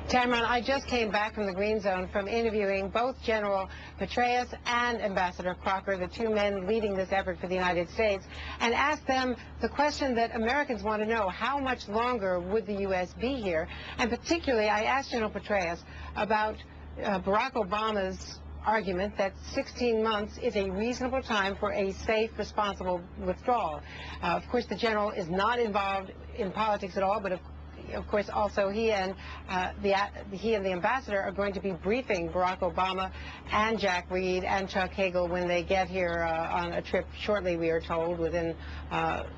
Tamron, I just came back from the Green Zone from interviewing both General Petraeus and Ambassador Crocker, the two men leading this effort for the United States, and asked them the question that Americans want to know: how much longer would the U.S. be here? And particularly, I asked General Petraeus about Barack Obama's argument that 16 months is a reasonable time for a safe, responsible withdrawal. Of course, the general is not involved in politics at all, but of course, also he and the ambassador are going to be briefing Barack Obama and Jack Reed and Chuck Hagel when they get here on a trip shortly, we are told, within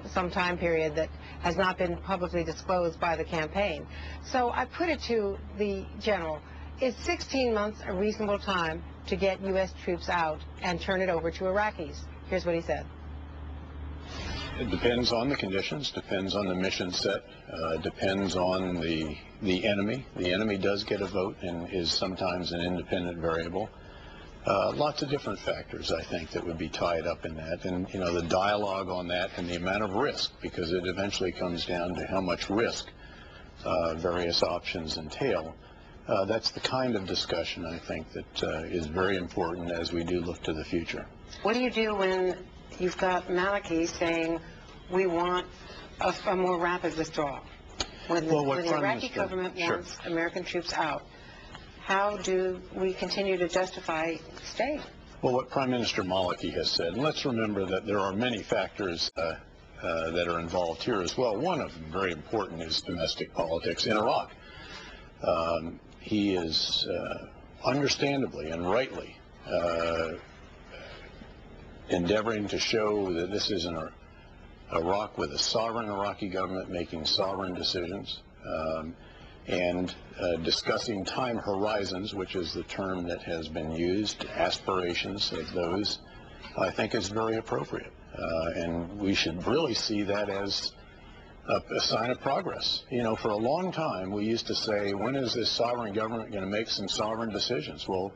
some time period that has not been publicly disclosed by the campaign. So I put it to the general: is 16 months a reasonable time to get U.S. troops out and turn it over to Iraqis? Here's what he said. It depends on the conditions, depends on the mission set, depends on the enemy. The enemy does get a vote and is sometimes an independent variable. Lots of different factors, I think, that would be tied up in that. And, you know, the dialogue on that and the amount of risk, because it eventually comes down to how much risk various options entail. That's the kind of discussion, I think, that is very important as we do look to the future. What do you do when you've got Maliki saying we want a more rapid withdrawal? When the Iraqi government wants American troops out, how do we continue to justify staying? Well, what Prime Minister Maliki has said, and let's remember that there are many factors that are involved here as well. One of them, very important, is domestic politics in Iraq. He is understandably and rightly endeavoring to show that this is an Iraq with a sovereign Iraqi government making sovereign decisions, and discussing time horizons, which is the term that has been used, aspirations of those, I think is very appropriate. And we should really see that as a sign of progress. You know, for a long time we used to say, when is this sovereign government going to make some sovereign decisions? Well,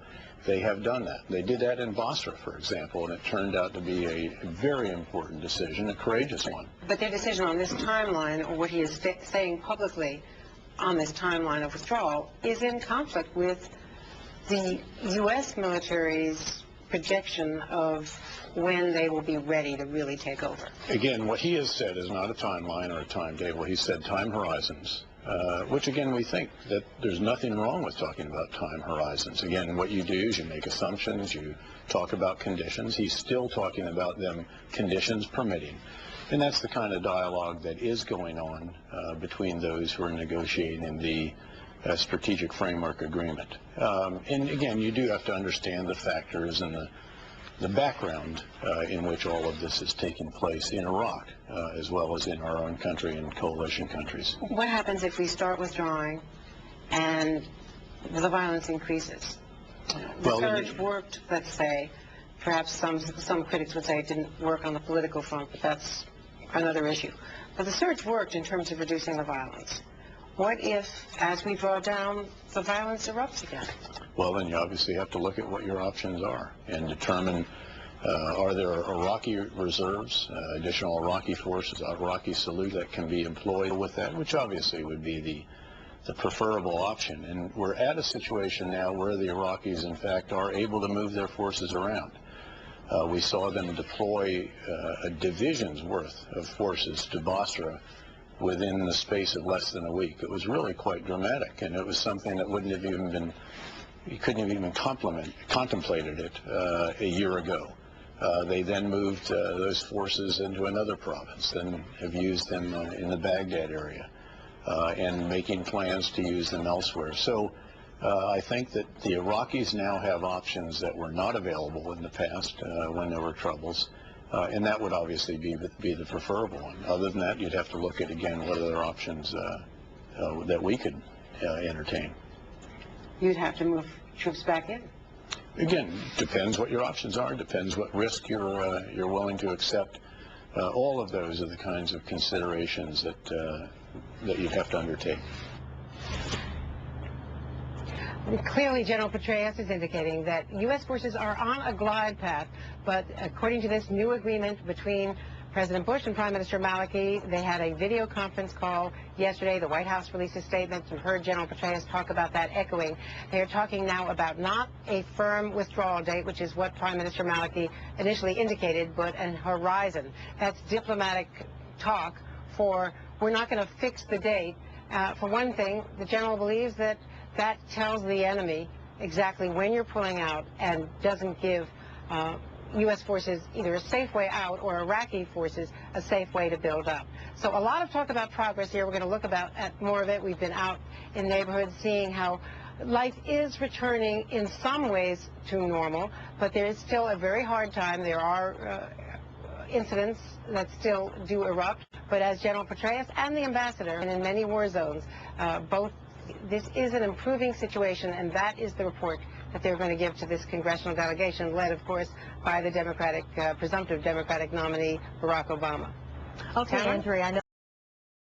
they have done that. They did that in Basra, for example, and it turned out to be a very important decision, a courageous one. But their decision on this timeline, or what he is saying publicly on this timeline of withdrawal, is in conflict with the U.S. military's projection of when they will be ready to really take over. Again, what he has said is not a timeline or a timetable. He said time horizons, which again, we think that there's nothing wrong with talking about time horizons. Again, what you do is you make assumptions, you talk about conditions. He's still talking about them, conditions permitting. And that's the kind of dialogue that is going on between those who are negotiating the strategic framework agreement. And again, you do have to understand the factors and the background in which all of this is taking place in Iraq, as well as in our own country and coalition countries. What happens if we start withdrawing and the violence increases? The surge worked, let's say. Perhaps some critics would say it didn't work on the political front, but that's another issue. But the surge worked in terms of reducing the violence. What if, as we draw down, the violence erupts again? Well, then you obviously have to look at what your options are and determine, are there Iraqi reserves, additional Iraqi forces, Iraqi salute that can be employed with that, which obviously would be the preferable option. And we're at a situation now where the Iraqis, in fact, are able to move their forces around. We saw them deploy a division's worth of forces to Basra within the space of less than a week. It was really quite dramatic, and it was something that wouldn't have even been, you couldn't have even contemplated it a year ago. They then moved those forces into another province, then have used them in the Baghdad area, and making plans to use them elsewhere. So I think that the Iraqis now have options that were not available in the past when there were troubles. And that would obviously be the preferable one. Other than that, you'd have to look at, again, what other options that we could entertain. You'd have to move troops back in. Again, depends what your options are, depends what risk you're willing to accept. All of those are the kinds of considerations that you'd have to undertake. Clearly, General Petraeus is indicating that U.S. forces are on a glide path, but according to this new agreement between President Bush and Prime Minister Maliki, they had a video conference call yesterday. The White House released a statement and heard General Petraeus talk about that, echoing. They are talking now about not a firm withdrawal date, which is what Prime Minister Maliki initially indicated, but an horizon. That's diplomatic talk for we're not going to fix the date. For one thing, the general believes that that tells the enemy exactly when you're pulling out and doesn't give U.S. forces either a safe way out or Iraqi forces a safe way to build up. So a lot of talk about progress here. We're going to look at more of it. We've been out in neighborhoods seeing how life is returning in some ways to normal, but there is still a very hard time. There are incidents that still do erupt, but as General Petraeus and the ambassador, and in many war zones, this is an improving situation, and that is the report that they're going to give to this congressional delegation, led, of course, by the presumptive Democratic nominee, Barack Obama. Okay, Andrea, I know